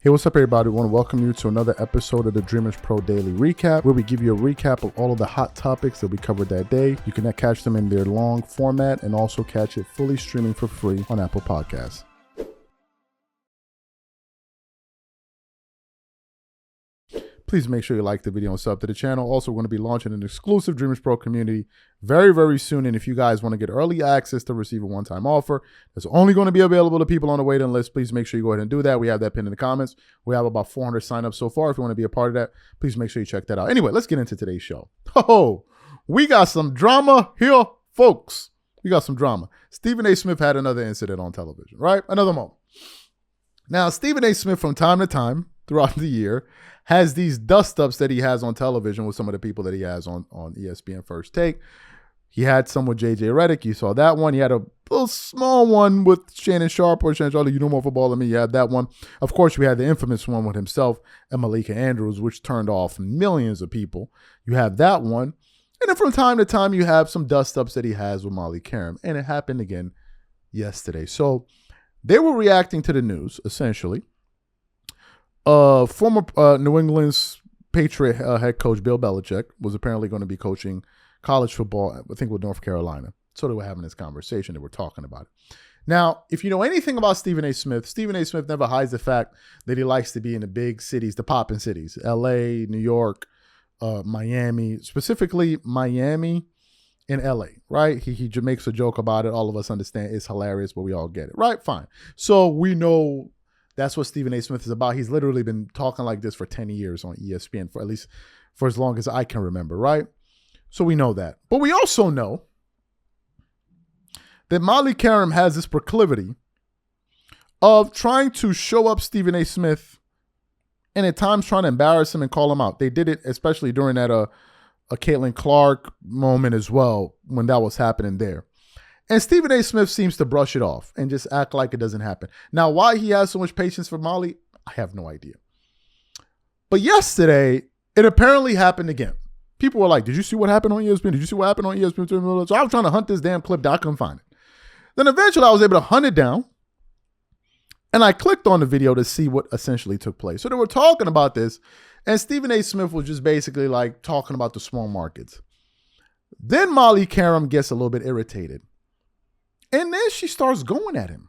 Hey, what's up, everybody? I want to welcome you to another episode of the Dreamers Pro Daily Recap, where we give you a recap of all of the hot topics that we covered that day. You can catch them in their long format and also catch it fully streaming for free on Apple Podcasts. Please make sure you like the video and sub to the channel. Also, we're going to be launching an exclusive Dreamers Pro community very, very soon. And if you guys want to get early access to receive a one-time offer that's only going to be available to people on the waiting list, please make sure you go ahead and do that. We have that pinned in the comments. We have about 400 signups so far. If you want to be a part of that, please make sure you check that out. Anyway, let's get into today's show. Oh, we got some drama here, folks. We got some drama. Stephen A. Smith had another incident on television, right? Another moment. Now, Stephen A. Smith, from time to time throughout the year, has these dust-ups that he has on television with some of the people that he has on ESPN First Take. He had some with J.J. Redick. You saw that one. He had a little small one with Shannon Sharpe or Shannon Sharpe. You know more football than me. You had that one. Of course, we had the infamous one with himself and Malika Andrews, which turned off millions of people. You have that one. And then from time to time, you have some dust-ups that he has with Molly Qerim. And it happened again yesterday. So they were reacting to the news, essentially. Former New England's Patriot head coach Bill Belichick was apparently going to be coaching college football, I think, with North Carolina. So they were having this conversation. They were talking about it. Now, if you know anything about Stephen A. Smith never hides the fact that he likes to be in the big cities, the poppin' cities, L.A., New York, Miami, specifically Miami and L.A., right? He makes a joke about it. All of us understand it's hilarious, but we all get it, right? Fine. So we know that's what Stephen A. Smith is about. He's literally been talking like this for 10 years on ESPN, for at least for as long as I can remember, right? So we know that. But we also know that Molly Qerim has this proclivity of trying to show up Stephen A. Smith and at times trying to embarrass him and call him out. They did it especially during that a Caitlin Clark moment as well, when that was happening there. And Stephen A. Smith seems to brush it off and just act like it doesn't happen. Now, why he has so much patience for Molly, I have no idea. But yesterday, it apparently happened again. People were like, did you see what happened on ESPN? Did you see what happened on ESPN? So I was trying to hunt this damn clip down. I couldn't find it. Then eventually I was able to hunt it down. And I clicked on the video to see what essentially took place. So they were talking about this. And Stephen A. Smith was just basically like talking about the small markets. Then Molly Qerim gets a little bit irritated. And then she starts going at him.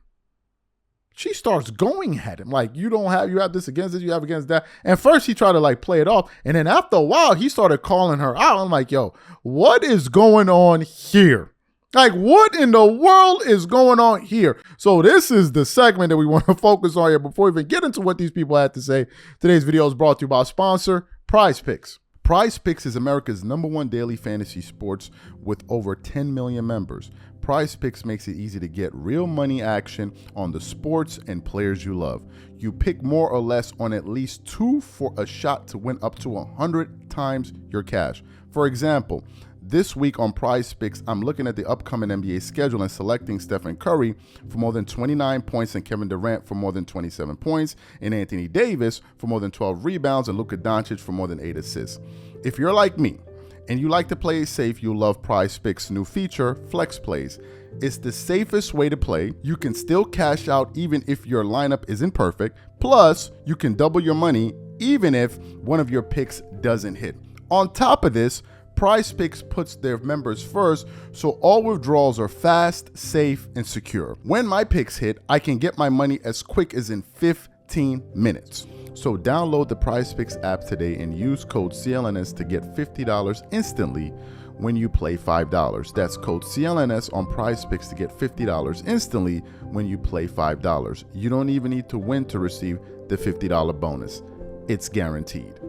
She starts going at him. Like, you have this against this, you have against that. And first he tried to like play it off. And then after a while, he started calling her out. I'm like, yo, what is going on here? Like, what in the world is going on here? So this is the segment that we want to focus on here. Before we even get into what these people had to say, today's video is brought to you by our sponsor, Prize Picks. Prize Picks is America's #1 daily fantasy sports with over 10 million members. Prize Picks makes it easy to get real money action on the sports and players you love. You pick more or less on at least 2 for a shot to win up to 100 times your cash. For example, this week on Prize Picks, I'm looking at the upcoming NBA schedule and selecting Stephen Curry for more than 29 points and Kevin Durant for more than 27 points and Anthony Davis for more than 12 rebounds and Luka Doncic for more than 8 assists. If you're like me and you like to play safe, you'll love Prize Picks' new feature, Flex Plays. It's the safest way to play. You can still cash out even if your lineup isn't perfect. Plus, you can double your money even if one of your picks doesn't hit. On top of this, Prize Picks puts their members first, so all withdrawals are fast, safe, and secure. When my picks hit, I can get my money as quick as in 15 minutes. So download the Prize Picks app today and use code CLNS to get $50 instantly when you play $5. That's code CLNS on Prize Picks to get $50 instantly when you play $5. You don't even need to win to receive the $50 bonus. It's guaranteed.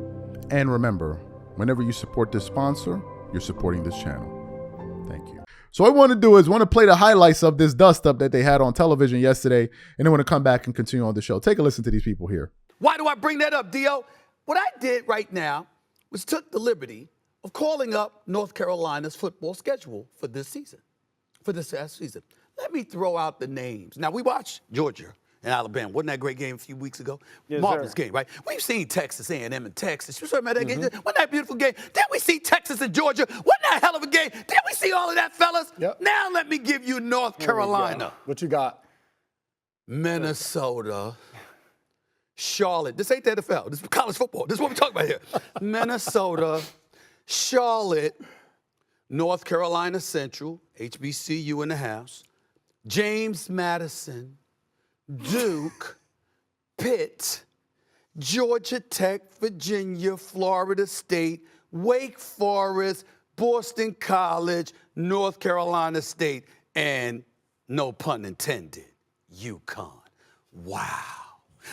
And remember, whenever you support this sponsor, you're supporting this channel. Thank you. So what I want to do is play the highlights of this dust-up that they had on television yesterday, and then want to come back and continue on the show. Take a listen to these people here. Why do I bring that up, Dio? What I did right now was took the liberty of calling up North Carolina's football schedule for this season, for this season. Let me throw out the names. Now, we watched Georgia and Alabama. Wasn't that a great game a few weeks ago? Yes, Marvelous sir. game, right? We've seen Texas A&M and Texas. You remember that game? Wasn't that a beautiful game? Didn't we see Texas and Georgia? Wasn't that a hell of a game? Didn't we see all of that, fellas? Yep. Now let me give you North Carolina. What you got? Minnesota, Charlotte. This ain't the NFL. This is college football. This is what we're talking about here. Minnesota, Charlotte, North Carolina Central, HBCU in the house, James Madison, Duke, Pitt, Georgia Tech, Virginia, Florida State, Wake Forest, Boston College, North Carolina State, and no pun intended, UConn. Wow.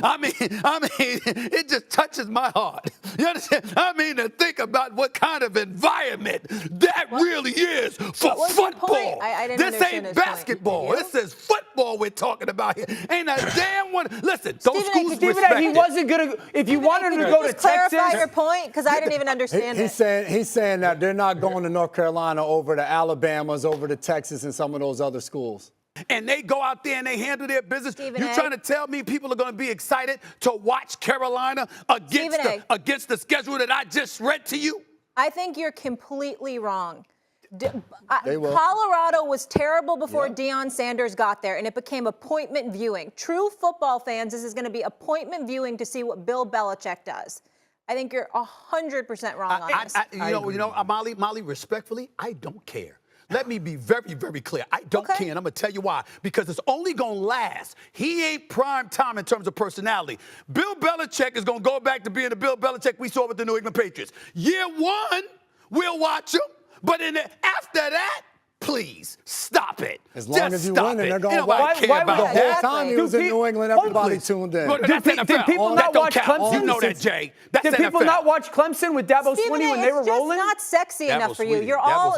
I mean, it just touches my heart. You understand? I mean, to think about what kind of environment that really is for football. I didn't this ain't basketball. This is football we're talking about here. Ain't a damn one. Listen, those schools respect it. He wasn't going to, if you wanted him to go to Texas. Clarify your point, because I didn't even understand it. He's saying that they're not going to North Carolina over to Alabama's, over to Texas and some of those other schools. And they go out there and they handle their business. Stephen You're A. trying to tell me people are going to be excited to watch Carolina against the schedule that I just read to you? I think you're completely wrong. They will. Colorado was terrible before Deion Sanders got there, and it became appointment viewing. True football fans, this is going to be appointment viewing to see what Bill Belichick does. I think you're 100% wrong on this. You know, Molly, respectfully, I don't care. Let me be very, very clear. I don't care, and I'm going to tell you why. Because it's only going to last. He ain't prime time in terms of personality. Bill Belichick is going to go back to being the Bill Belichick we saw with the New England Patriots. Year one, we'll watch him. But after that, please stop it. As long as you win, and they're going to watch. The whole time he was in New England, everybody tuned in. Did people not watch Clemson? You know that, Jay. Did people not watch Clemson with Dabo Swinney when they were rolling? It's just not sexy enough for you.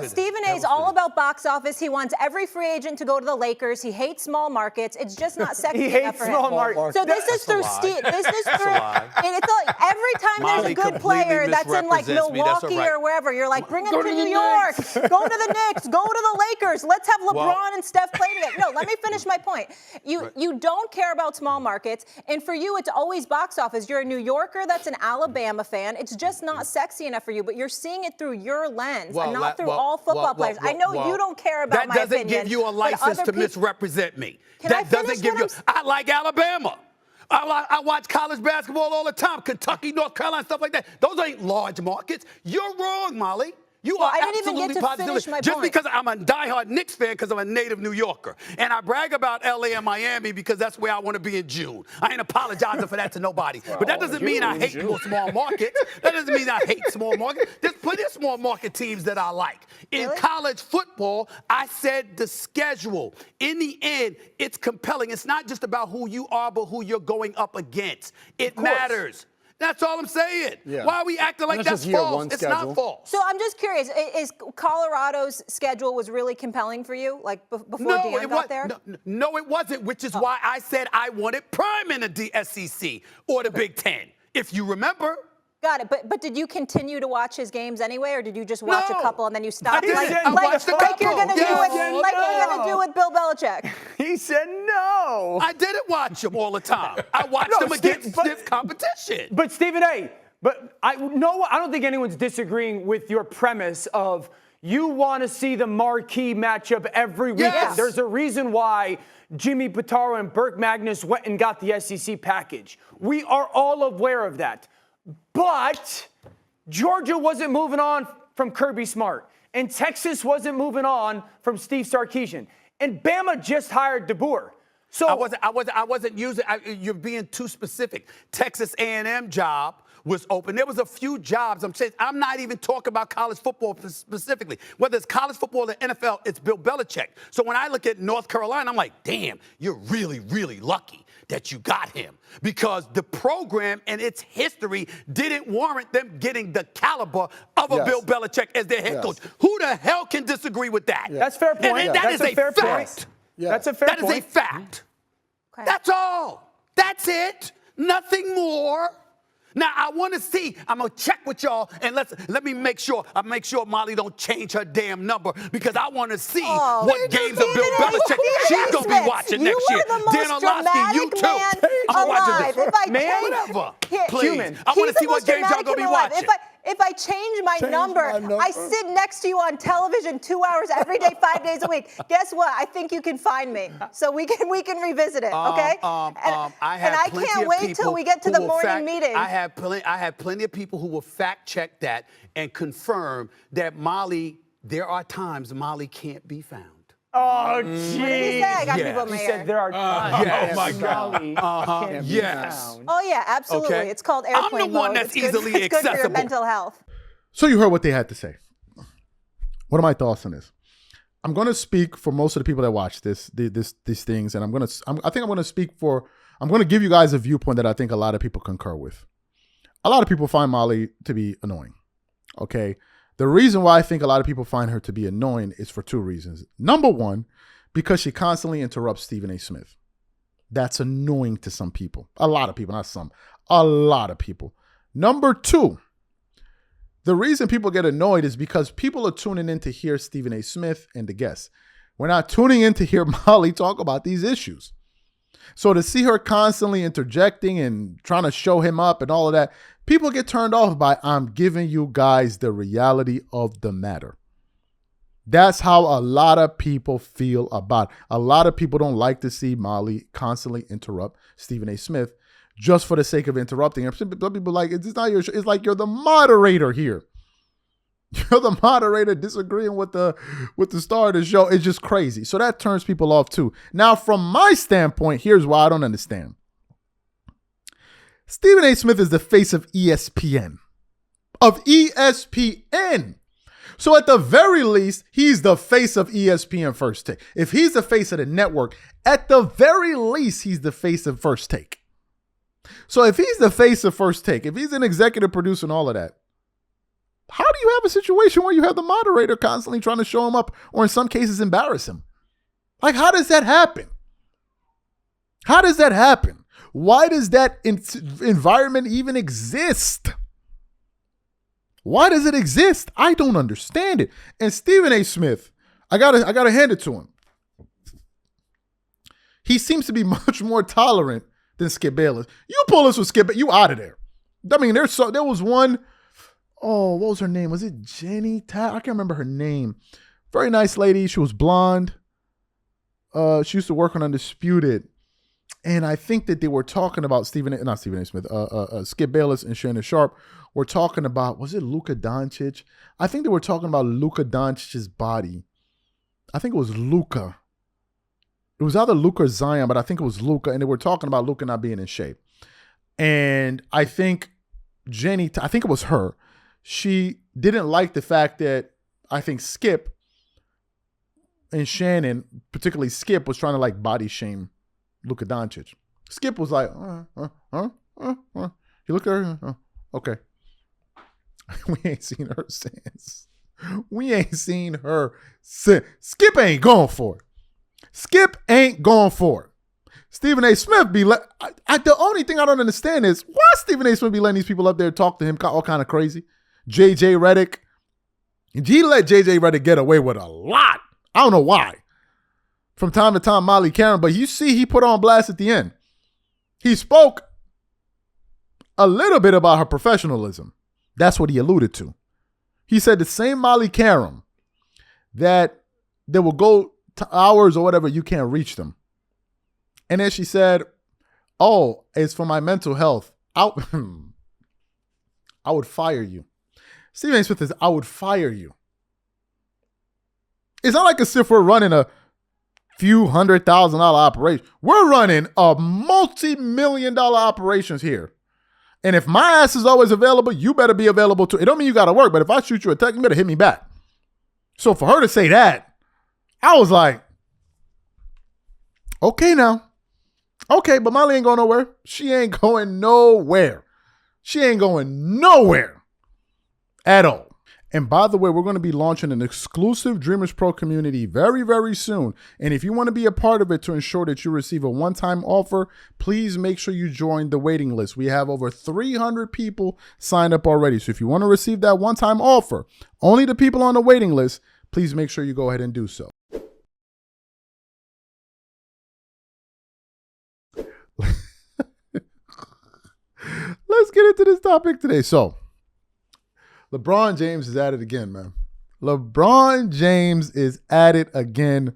Stephen A. is all about box office. He wants every free agent to go to the Lakers. He hates small markets. It's just not sexy enough for him. He hates small markets. So this is through Steve. This is through. And it's like every time there's a good player that's in like Milwaukee or wherever, you're like, bring him to New York. Go to the Knicks. Go to the Lakers. Let's have LeBron and Steph play together. No, let me finish my point. You don't care about small markets, and for you, it's always box office. You're a New Yorker that's an Alabama fan. It's just not sexy enough for you, but you're seeing it through your lens and not through all football players. I know you don't care about my opinion. That doesn't give you a license to misrepresent me. That doesn't give you. I like Alabama. I watch college basketball all the time. Kentucky, North Carolina, stuff like that. Those ain't large markets. You're wrong, Molly. I didn't even get to finish my point. Just because I'm a diehard Knicks fan because I'm a native New Yorker. And I brag about L.A. and Miami because that's where I want to be in June. I ain't apologizing for that to nobody. But that doesn't mean I hate small markets. That doesn't mean I hate small markets. There's plenty of small market teams that I like. In college football, I said the schedule. In the end, it's compelling. It's not just about who you are, but who you're going up against. It matters. That's all I'm saying. Yeah. Why are we acting like that's false? It's not false. So I'm just curious, is Colorado's schedule was really compelling for you, like before Deion got there? No, it wasn't, which is why I said I wanted prime in the SEC or the Big Ten, if you remember. Got it. But did you continue to watch his games anyway, or did you just watch a couple and then you stopped? Like you're gonna do with Bill Belichick. He said no. I didn't watch him all the time. I watched him against stiff competition. But Stephen A., I don't think anyone's disagreeing with your premise of you want to see the marquee matchup every weekend. Yes. There's a reason why Jimmy Pitaro and Burke Magnus went and got the SEC package. We are all aware of that. But Georgia wasn't moving on from Kirby Smart, and Texas wasn't moving on from Steve Sarkisian, and Bama just hired DeBoer. So I wasn't using. You're being too specific. Texas A&M job was open. There was a few jobs. I'm not even talking about college football specifically. Whether it's college football or the NFL, it's Bill Belichick. So when I look at North Carolina, I'm like, damn, you're really, really lucky that you got him, because the program and its history didn't warrant them getting the caliber of a Bill Belichick as their head coach. Who the hell can disagree with that? That's a fair point. And that is a fair fact. That's a fair point. That is a fact. Okay. That's all. That's it. Nothing more. Now, I want to see. I'm going to check with y'all, and let me make sure. I make sure Molly don't change her damn number, because I want to see what games of Bill Belichick she's going to be watching next year. Dan Orlovsky, you too. I'm watching this. Whatever. Please. I want to see what games y'all going to be watching. If I change my number, I sit next to you on television 2 hours every day, 5 days a week. Guess what? I think you can find me. So we can revisit it, okay? I can't wait till we get to the morning meeting. I have plenty of people who will fact check that and confirm that Molly, there are times Molly can't be found. Oh, geez. What did he say? I got people in my He ear. said there are times. Yes. Oh, my God. Can't be found. Oh, yeah, absolutely. Okay. It's called airplane I'm the one mode. that's It's good- easily It's good for your accessible. mental health. So you heard what they had to say. What are my thoughts on this? I'm going to speak for most of the people that watch these things, and I'm going to give you guys a viewpoint that I think a lot of people concur with. A lot of people find Molly to be annoying. Okay. The reason why I think a lot of people find her to be annoying is for two reasons. Number one, because she constantly interrupts Stephen A. Smith. That's annoying to some people. A lot of people, not some. A lot of people. Number two, the reason people get annoyed is because people are tuning in to hear Stephen A. Smith and the guests. We're not tuning in to hear Molly talk about these issues. So to see her constantly interjecting and trying to show him up and all of that, people get turned off by, I'm giving you guys the reality of the matter. That's how a lot of people feel about it. A lot of people don't like to see Molly constantly interrupt Stephen A. Smith just for the sake of interrupting him. Some people like, it's not your show. It's like you're the moderator here. You're the moderator disagreeing with the star of the show. It's just crazy. So that turns people off too. Now, from my standpoint, here's why I don't understand. Stephen A. Smith is the face of ESPN. Of ESPN. So at the very least, he's the face of ESPN First Take. If he's the face of the network, at the very least, he's the face of First Take. So if he's the face of First Take, if he's an executive producer and all of that, how do you have a situation where you have the moderator constantly trying to show him up or in some cases embarrass him? Like, how does that happen? How does that happen? Why does that environment even exist? Why does it exist? I don't understand it. And Stephen A. Smith, I gotta hand it to him. He seems to be much more tolerant than Skip Bayless. You pull us with Skip, you out of there. I mean, there was one. Oh, what was her name? Was it Jenny? I can't remember her name. Very nice lady. She was blonde. She used to work on Undisputed. And I think that they were talking about Skip Bayless and Shannon Sharp were talking about, was it Luka Doncic? I think they were talking about Luka Doncic's body. I think it was Luka. It was either Luka or Zion, but I think it was Luka. And they were talking about Luka not being in shape. And I think Jenny, I think it was her. She didn't like the fact that I think Skip and Shannon, particularly Skip, was trying to like body shame Luka Doncic. Skip was like, You look at her, okay. We ain't seen her since. Skip ain't going for it. Skip ain't going for it. Stephen A. Smith be the only thing I don't understand is why Stephen A. Smith be letting these people up there talk to him all kind of crazy. JJ Redick. He let JJ Redick get away with a lot. I don't know why. From time to time, Molly Qerim, but you see he put on blast at the end. He spoke a little bit about her professionalism. That's what he alluded to. He said the same Molly Qerim that they will go to hours or whatever, you can't reach them. And then she said, oh, it's for my mental health. I would fire you. Stephen A. Smith says, I would fire you. It's not like as if we're running a few $100,000 operation. We're running a multi-million-dollar operations here. And if my ass is always available, you better be available too. It don't mean you got to work, but if I shoot you a text, you better hit me back. So for her to say that, I was like, okay now. Okay, but Molly ain't going nowhere. She ain't going nowhere. She ain't going nowhere at all. And by the way, we're going to be launching an exclusive Dreamers Pro community very, very soon. And if you want to be a part of it to ensure that you receive a one-time offer, please make sure you join the waiting list. We have over 300 people signed up already. So if you want to receive that one-time offer, only the people on the waiting list, please make sure you go ahead and do so. Let's get into this topic today. So LeBron James is at it again, man. LeBron James is at it again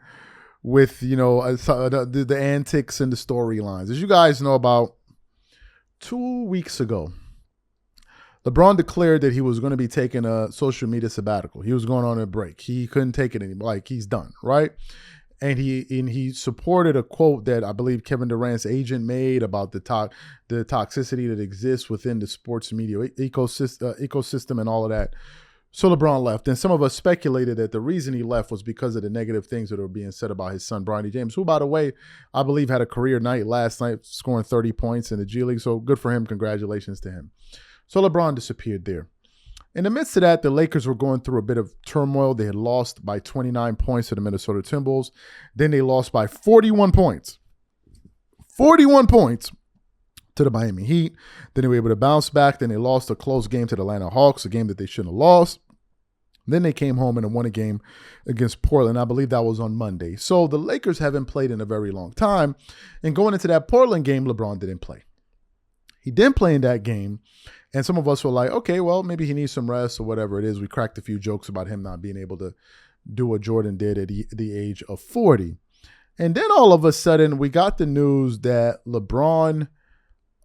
with, the antics and the storylines. As you guys know, about 2 weeks ago, LeBron declared that he was going to be taking a social media sabbatical. He was going on a break. He couldn't take it anymore. Like, he's done, right? And he supported a quote that I believe Kevin Durant's agent made about the toxicity that exists within the sports media ecosystem and all of that. So LeBron left. And some of us speculated that the reason he left was because of the negative things that were being said about his son, Bronny James, who, by the way, I believe had a career night last night, scoring 30 points in the G League. So good for him. Congratulations to him. So LeBron disappeared there. In the midst of that, the Lakers were going through a bit of turmoil. They had lost by 29 points to the Minnesota Timberwolves. Then they lost by 41 points. 41 points to the Miami Heat. Then they were able to bounce back. Then they lost a close game to the Atlanta Hawks, a game that they shouldn't have lost. Then they came home and won a game against Portland. I believe that was on Monday. So the Lakers haven't played in a very long time. And going into that Portland game, LeBron didn't play. He didn't play in that game. And some of us were like, okay, well, maybe he needs some rest or whatever it is. We cracked a few jokes about him not being able to do what Jordan did at the age of 40. And then all of a sudden, we got the news that LeBron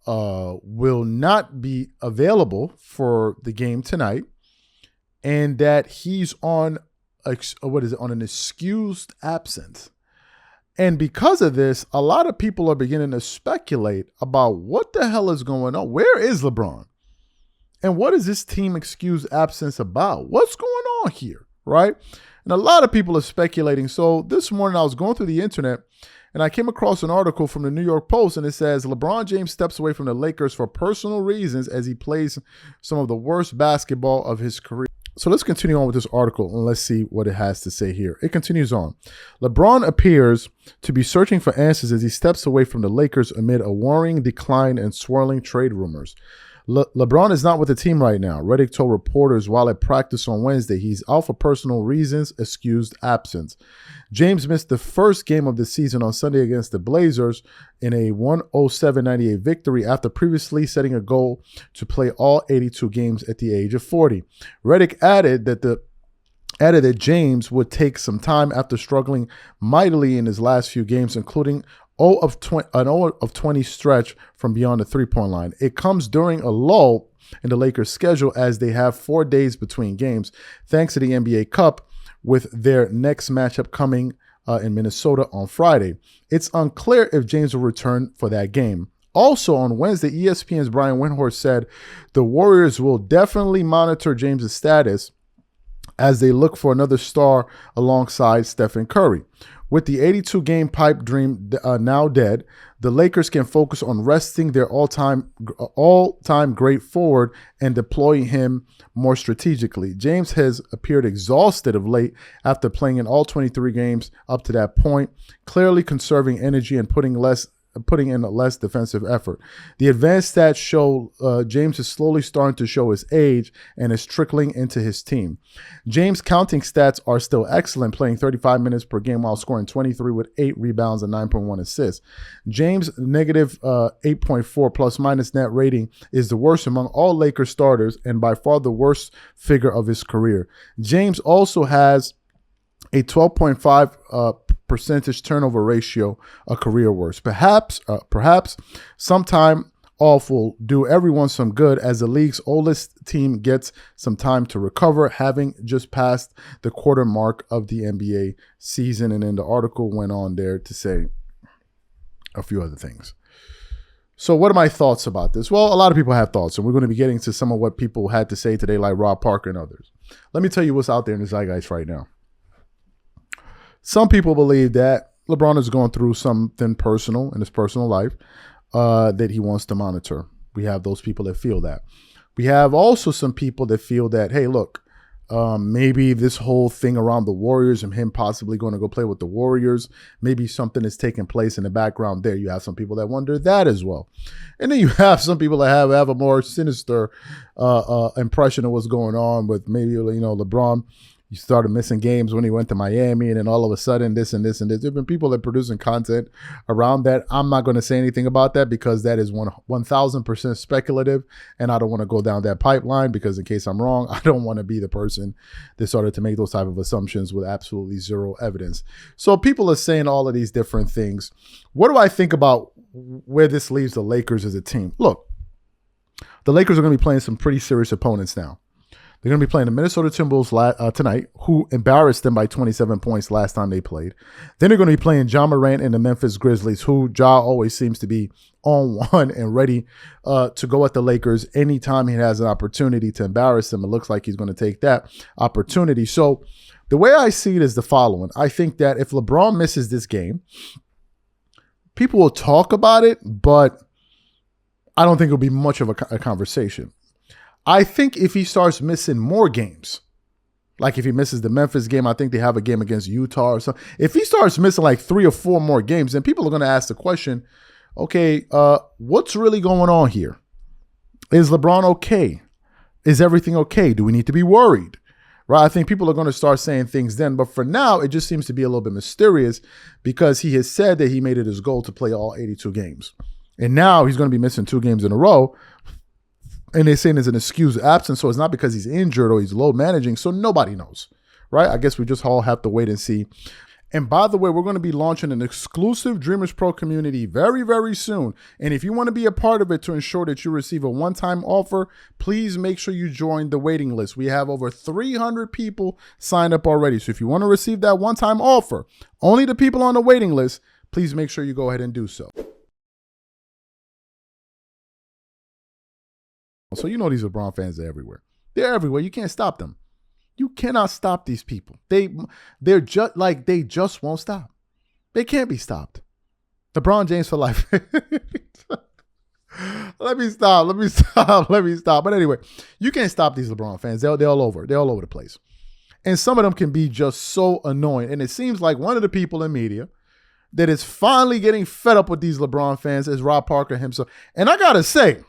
will not be available for the game tonight, and that he's on an excused absence. And because of this, a lot of people are beginning to speculate about what the hell is going on. Where is LeBron? And what is this team excused absence about? What's going on here, right? And a lot of people are speculating. So this morning I was going through the internet and I came across an article from the New York Post, and it says LeBron James steps away from the Lakers for personal reasons as he plays some of the worst basketball of his career. So let's continue on with this article and let's see what it has to say here. It continues on. LeBron appears to be searching for answers as he steps away from the Lakers amid a worrying decline and swirling trade rumors. LeBron is not with the team right now. Redick told reporters while at practice on Wednesday he's out for personal reasons, excused absence. James missed the first game of the season on Sunday against the Blazers in a 107-98 victory after previously setting a goal to play all 82 games at the age of 40. Redick added that James would take some time after struggling mightily in his last few games, including an 0 of 20 stretch from beyond the three-point line. It comes during a lull in the Lakers' schedule as they have 4 days between games, thanks to the NBA Cup, with their next matchup coming in Minnesota on Friday. It's unclear if James will return for that game. Also on Wednesday, ESPN's Brian Windhorst said the Warriors will definitely monitor James' status as they look for another star alongside Stephen Curry. With the 82-game pipe dream now dead, the Lakers can focus on resting their all-time great forward and deploying him more strategically. James has appeared exhausted of late after playing in all 23 games up to that point, clearly conserving energy and putting in a less defensive effort. The advanced stats show James is slowly starting to show his age and is trickling into his team. James' counting stats are still excellent, playing 35 minutes per game while scoring 23 with 8 rebounds and 9.1 assists. James' negative 8.4 plus-minus net rating is the worst among all Lakers starters and by far the worst figure of his career. James also has a 12.5 percentage turnover ratio, a career worst. Perhaps some time off will do everyone some good as the league's oldest team gets some time to recover, having just passed the quarter mark of the NBA season. And then the article went on there to say a few other things. So what are my thoughts about this? Well, a lot of people have thoughts, and we're going to be getting to some of what people had to say today, like Rob Parker and others. Let me tell you what's out there in the zeitgeist right now. Some people believe that LeBron is going through something personal in his personal life that he wants to monitor. We have those people that feel that. We have also some people that feel that, hey, look, maybe this whole thing around the Warriors and him possibly going to go play with the Warriors, maybe something is taking place in the background there. You have some people that wonder that as well. And then you have some people that have a more sinister impression of what's going on with maybe, LeBron You started missing games when he went to Miami, and then all of a sudden this and this and this. There have been people that are producing content around that. I'm not going to say anything about that because that is 1,000% speculative, and I don't want to go down that pipeline because in case I'm wrong, I don't want to be the person that started to make those type of assumptions with absolutely zero evidence. So people are saying all of these different things. What do I think about where this leaves the Lakers as a team? Look, the Lakers are going to be playing some pretty serious opponents now. They're going to be playing the Minnesota Timberwolves tonight, who embarrassed them by 27 points last time they played. Then they're going to be playing Ja Morant and the Memphis Grizzlies, who Ja always seems to be on one and ready to go at the Lakers anytime he has an opportunity to embarrass them. It looks like he's going to take that opportunity. So the way I see it is the following. I think that if LeBron misses this game, people will talk about it, but I don't think it'll be much of a conversation. I think if he starts missing more games, like if he misses the Memphis game, I think they have a game against Utah or something. If he starts missing like 3 or 4 more games, then people are going to ask the question, okay, what's really going on here? Is LeBron okay? Is everything okay? Do we need to be worried? Right? I think people are going to start saying things then. But for now, it just seems to be a little bit mysterious because he has said that he made it his goal to play all 82 games. And now he's going to be missing 2 games in a row. And they're saying it's an excused absence, so it's not because he's injured or he's load managing, so nobody knows, right? I guess we just all have to wait and see. And by the way, we're going to be launching an exclusive Dreamers Pro community very, very soon. And if you want to be a part of it to ensure that you receive a one-time offer, please make sure you join the waiting list. We have over 300 people signed up already. So if you want to receive that one-time offer, only the people on the waiting list, please make sure you go ahead and do so. So you know these LeBron fans are everywhere. They're everywhere. You can't stop them. You cannot stop these people. They're just like they just won't stop. They can't be stopped. LeBron James for life. Let me stop. But anyway, you can't stop these LeBron fans. They're all over. They're all over the place. And some of them can be just so annoying. And it seems like one of the people in media that is finally getting fed up with these LeBron fans is Rob Parker himself. And I gotta say,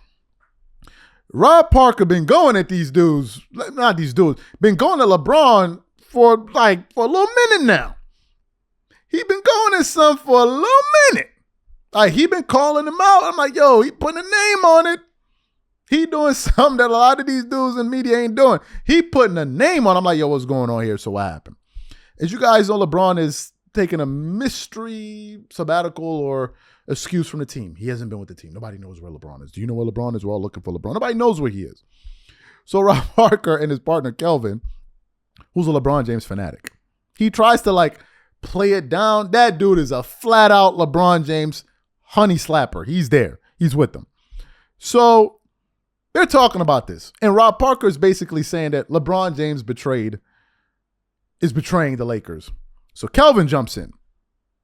Rob Parker been going at these dudes, been going at LeBron for a little minute now. He been going at some for a little minute. Like, he been calling him out. I'm like, yo, he putting a name on it. He doing something that a lot of these dudes in media ain't doing. He putting a name on it. I'm like, yo, what's going on here? So what happened? As you guys know, LeBron is taking a mystery sabbatical or excuse from the team. He hasn't been with the team. Nobody knows where LeBron is. Do you know where LeBron is? We're all looking for LeBron. Nobody knows where he is. So Rob Parker and his partner Kelvin, who's a LeBron James fanatic, he tries to play it down. That dude is a flat out LeBron James honey slapper. He's there. He's with them. So they're talking about this. And Rob Parker is basically saying that LeBron James is betraying the Lakers. So Kelvin jumps in.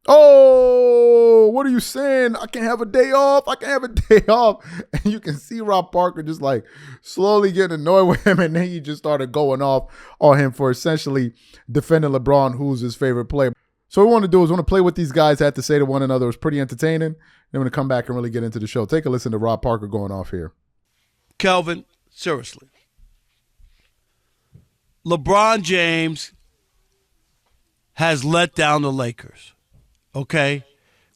Oh, what are you saying? I can't have a day off. And you can see Rob Parker just slowly getting annoyed with him. And then he just started going off on him for essentially defending LeBron, who's his favorite player. So what we want to do is play what these guys had to say to one another. It was pretty entertaining. Then we're going to come back and really get into the show. Take a listen to Rob Parker going off here. Kelvin, seriously. LeBron James has let down the Lakers. Okay,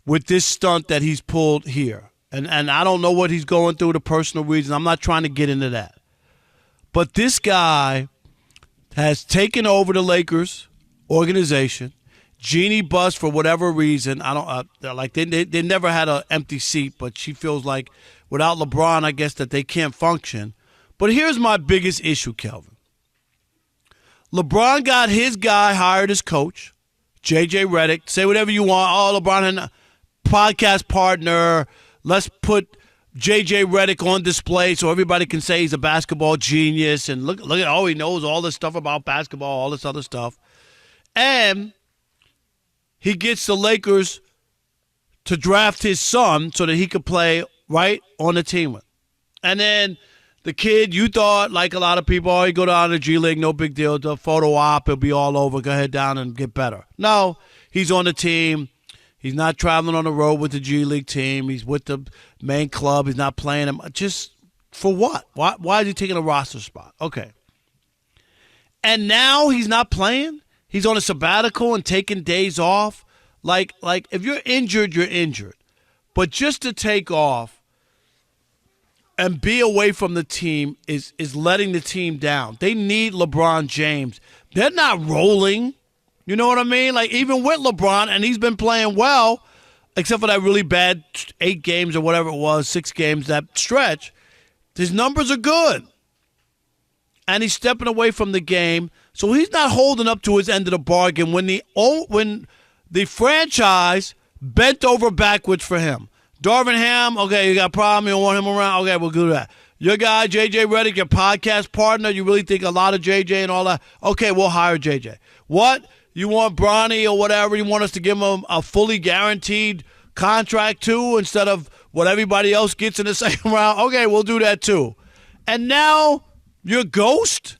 with this stunt that he's pulled here. And I don't know what he's going through, the personal reasons. I'm not trying to get into that. But this guy has taken over the Lakers organization. Jeannie Buss, for whatever reason, they never had an empty seat, but she feels like without LeBron, I guess that they can't function. But here's my biggest issue, Kelvin. LeBron got his guy hired as coach. JJ Redick, say whatever you want. Oh, LeBron and podcast partner. Let's put JJ Redick on display so everybody can say he's a basketball genius. And look at he knows all this stuff about basketball, all this other stuff. And he gets the Lakers to draft his son so that he could play right on the team with. And then the kid, you thought, like a lot of people, you go down to G League, no big deal. The photo op, it'll be all over. Go ahead down and get better. No, he's on the team. He's not traveling on the road with the G League team. He's with the main club. He's not playing him. Just for what? Why is he taking a roster spot? Okay. And now he's not playing? He's on a sabbatical and taking days off? Like if you're injured, you're injured. But just to take off and be away from the team is letting the team down. They need LeBron James. They're not rolling. You know what I mean? Like, even with LeBron, and he's been playing well, except for that really bad 8 games or whatever it was, 6 games, that stretch, his numbers are good. And he's stepping away from the game, so he's not holding up to his end of the bargain when the franchise bent over backwards for him. Darvin Ham, okay, you got a problem, you don't want him around, okay, we'll do that. Your guy, J.J. Redick, your podcast partner, you really think a lot of J.J. and all that? Okay, we'll hire J.J. What? You want Bronny or whatever, you want us to give him a fully guaranteed contract too instead of what everybody else gets in the second round? Okay, we'll do that too. And now you're a ghost?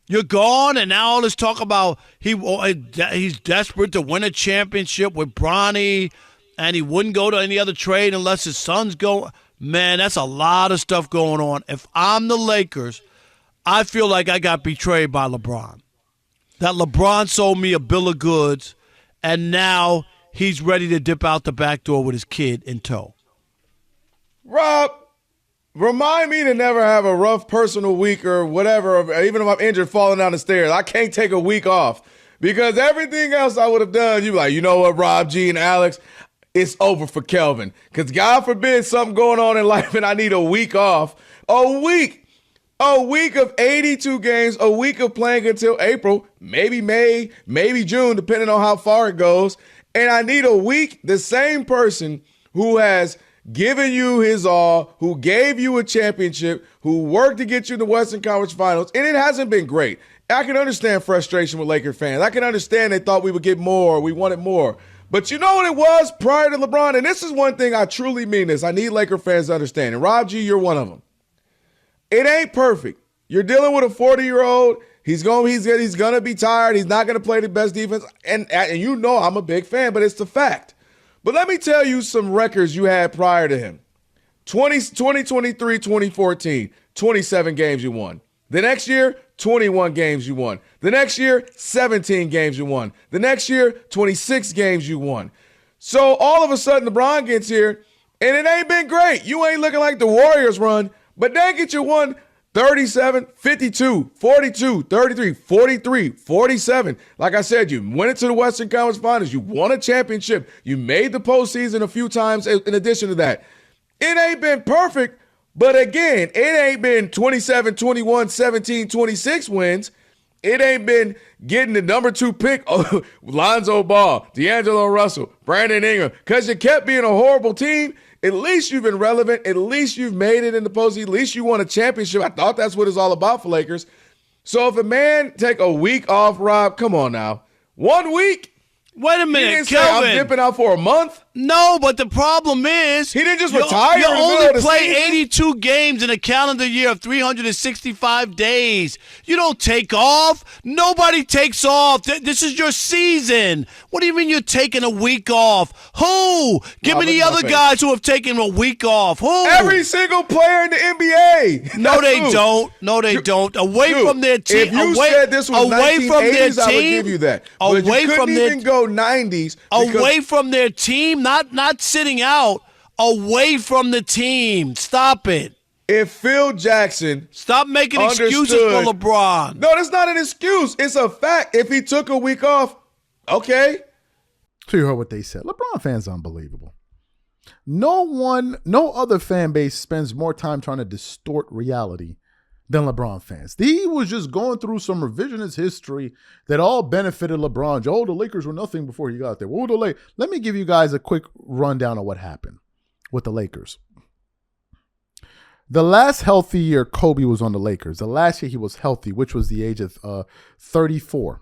You're gone, and now all this talk about he's desperate to win a championship with Bronny, and he wouldn't go to any other trade unless his sons go. Man, that's a lot of stuff going on. If I'm the Lakers, I feel like I got betrayed by LeBron. That LeBron sold me a bill of goods, and now he's ready to dip out the back door with his kid in tow. Rob, remind me to never have a rough personal week or whatever, even if I'm injured falling down the stairs. I can't take a week off because everything else I would have done, you like, you know what, Rob G and Alex, it's over for Kelvin. Because God forbid something going on in life and I need a week off. A week of 82 games, a week of playing until April, maybe May, maybe June, depending on how far it goes. And I need a week, the same person who has given you his all, who gave you a championship, who worked to get you in the Western Conference Finals, and it hasn't been great. I can understand frustration with Laker fans. I can understand they thought we would get more, we wanted more. But you know what it was prior to LeBron? And this is one thing I truly mean this. I need Laker fans to understand. And Rob G, you're one of them. It ain't perfect. You're dealing with a 40-year-old. He's gonna be tired. He's not gonna play the best defense. And you know I'm a big fan, but it's the fact. But let me tell you some records you had prior to him. 2023, 2014, 27 games you won. The next year, 21 games you won. The next year, 17 games you won. The next year, 26 games you won. So all of a sudden, LeBron gets here, and it ain't been great. You ain't looking like the Warriors run, but they get you won 37, 52, 42, 33, 43, 47. Like I said, you went into the Western Conference Finals. You won a championship. You made the postseason a few times in addition to that. It ain't been perfect, but again, it ain't been 27, 21, 17, 26 wins. It ain't been getting the number 2 pick, Lonzo Ball, D'Angelo Russell, Brandon Ingram, because you kept being a horrible team. At least you've been relevant. At least you've made it in the postseason. At least you won a championship. I thought that's what it's all about for Lakers. So if a man take a week off, Rob, come on now. 1 week? Wait a minute, he didn't Kelvin. say I'm dipping out for a month? No, but the problem is he didn't just retire. You in the middle only of the play season. 82 games in a calendar year of 365 days. You don't take off. Nobody takes off. This is your season. What do you mean you're taking a week off? Who? Give me the other guys who have taken a week off. Who? Every single player in the NBA. No, they don't. No, they don't. Away from their team. If you said this was 1980s, I would give you that. But you couldn't even go 90s. Away from their team, not sitting out. Away from the team. Stop it. If Phil Jackson stop making excuses for LeBron. No, that's not an excuse. It's a fact. If he took a week off, okay. So you heard what they said. LeBron fans are unbelievable. No other fan base spends more time trying to distort reality than LeBron fans. He was just going through some revisionist history that all benefited LeBron. Oh, the Lakers were nothing before he got there. Let me give you guys a quick rundown of what happened with the Lakers. The last healthy year Kobe was on the Lakers, the last year he was healthy, which was the age of 34,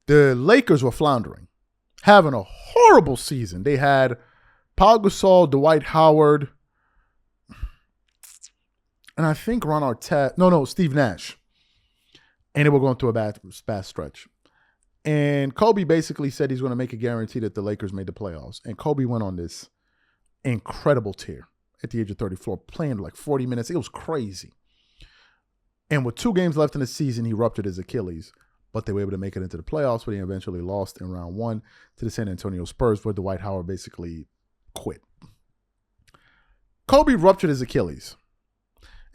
the Lakers were floundering, having a horrible season. They had Paul Gasol, Dwight Howard, and I think Ron Artest, Steve Nash. And they were going through a bad stretch. And Kobe basically said he's going to make a guarantee that the Lakers made the playoffs. And Kobe went on this incredible tear at the age of 34, playing like 40 minutes. It was crazy. And with 2 games left in the season, he ruptured his Achilles. But they were able to make it into the playoffs, but he eventually lost in round 1 to the San Antonio Spurs, where Dwight Howard basically quit. Kobe ruptured his Achilles.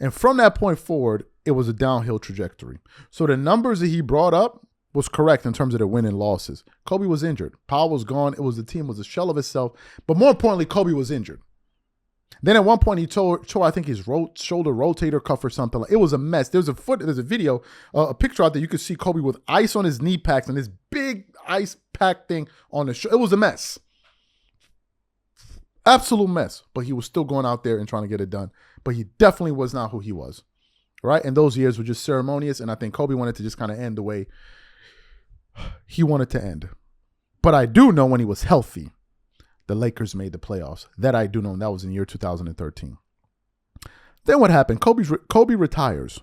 And from that point forward, it was a downhill trajectory. So the numbers that he brought up was correct in terms of the win and losses. Kobe was injured. Powell was gone. The team was a shell of itself. But more importantly, Kobe was injured. Then at one point he tore I think his shoulder rotator cuff or something. It was a mess. There's a video, a picture out there. You could see Kobe with ice on his knee packs and this big ice pack thing on his shoulder. It was a mess. Absolute mess. But he was still going out there and trying to get it done. But he definitely was not who he was. Right? And those years were just ceremonious. And I think Kobe wanted to just kind of end the way he wanted to end. But I do know when he was healthy, the Lakers made the playoffs. That I do know. And that was in the year 2013. Then what happened? Kobe retires.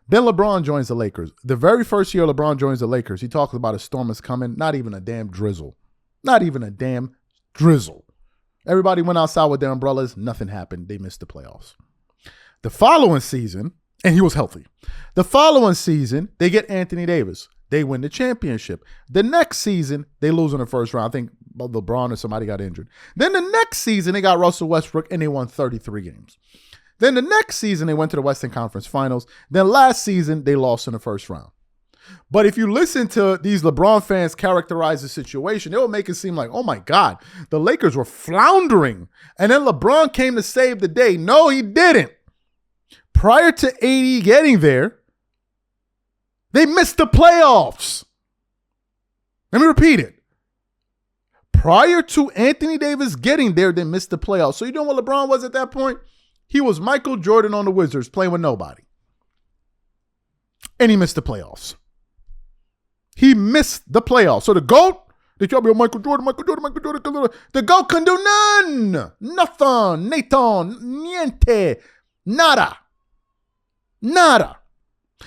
Then LeBron joins the Lakers. The very first year LeBron joins the Lakers, he talks about a storm is coming. Not even a damn drizzle. Not even a damn drizzle. Everybody went outside with their umbrellas. Nothing happened. They missed the playoffs. The following season, and he was healthy. The following season, they get Anthony Davis. They win the championship. The next season, they lose in the first round. I think LeBron or somebody got injured. Then the next season, they got Russell Westbrook, and they won 33 games. Then the next season, they went to the Western Conference Finals. Then last season, they lost in the first round. But if you listen to these LeBron fans characterize the situation, it will make it seem like, oh my God, the Lakers were floundering. And then LeBron came to save the day. No, he didn't. Prior to AD getting there, they missed the playoffs. Let me repeat it. Prior to Anthony Davis getting there, they missed the playoffs. So you know what LeBron was at that point? He was Michael Jordan on the Wizards playing with nobody. And he missed the playoffs. He missed the playoffs. So the GOAT, they try to be Michael Jordan. The GOAT can do none. Nothing. Nathan. Niente. Nada.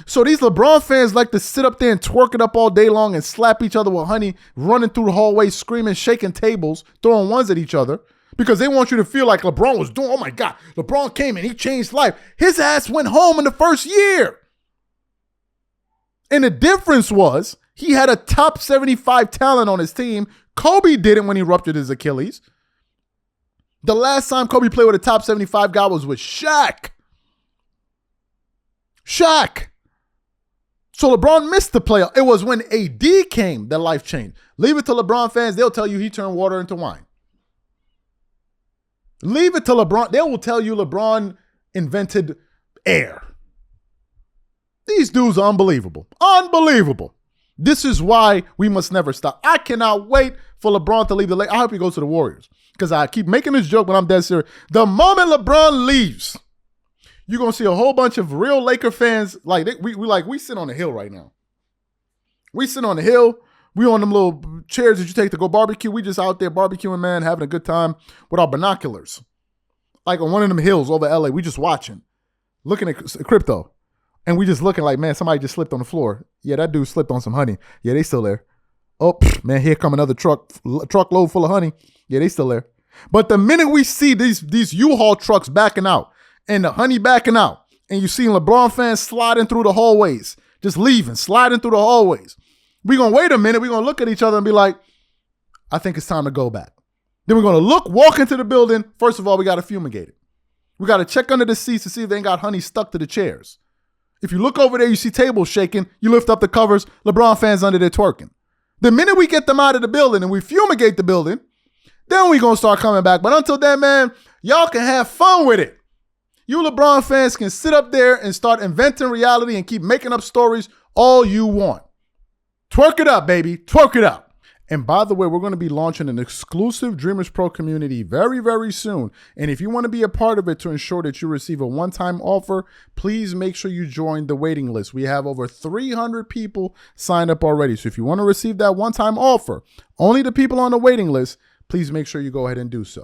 So these LeBron fans like to sit up there and twerk it up all day long and slap each other with honey, running through the hallway, screaming, shaking tables, throwing ones at each other because they want you to feel like LeBron was doing, oh my God, LeBron came and he changed life. His ass went home in the first year. And the difference was he had a top 75 talent on his team. Kobe didn't when he ruptured his Achilles. The last time Kobe played with a top 75 guy was with Shaq. So LeBron missed the playoff. It was when AD came that life changed. Leave it to LeBron fans. They'll tell you he turned water into wine. Leave it to LeBron. They will tell you LeBron invented air. These dudes are unbelievable. Unbelievable. This is why we must never stop. I cannot wait for LeBron to leave the Lakers. I hope he goes to the Warriors because I keep making this joke, but I'm dead serious. The moment LeBron leaves, you're going to see a whole bunch of real Laker fans. We sit on the hill right now. We sit on the hill. We on them little chairs that you take to go barbecue. We just out there barbecuing, man, having a good time with our binoculars. Like on one of them hills over LA. We just watching, looking at crypto. And we just looking like, man, somebody just slipped on the floor. Yeah, that dude slipped on some honey. Yeah, they still there. Oh, man, here come another truckload full of honey. Yeah, they still there. But the minute we see these U-Haul trucks backing out and the honey backing out, and you see LeBron fans sliding through the hallways, just leaving, sliding through the hallways, we're going to wait a minute. We're going to look at each other and be like, I think it's time to go back. Then we're going to walk into the building. First of all, we got to fumigate it. We got to check under the seats to see if they ain't got honey stuck to the chairs. If you look over there, you see tables shaking, you lift up the covers, LeBron fans under there twerking. The minute we get them out of the building and we fumigate the building, then we going to start coming back. But until then, man, y'all can have fun with it. You LeBron fans can sit up there and start inventing reality and keep making up stories all you want. Twerk it up, baby. Twerk it up. And by the way, we're going to be launching an exclusive Dreamers Pro community very, very soon. And if you want to be a part of it to ensure that you receive a one-time offer, please make sure you join the waiting list. We have over 300 people signed up already. So if you want to receive that one-time offer, only the people on the waiting list, please make sure you go ahead and do so.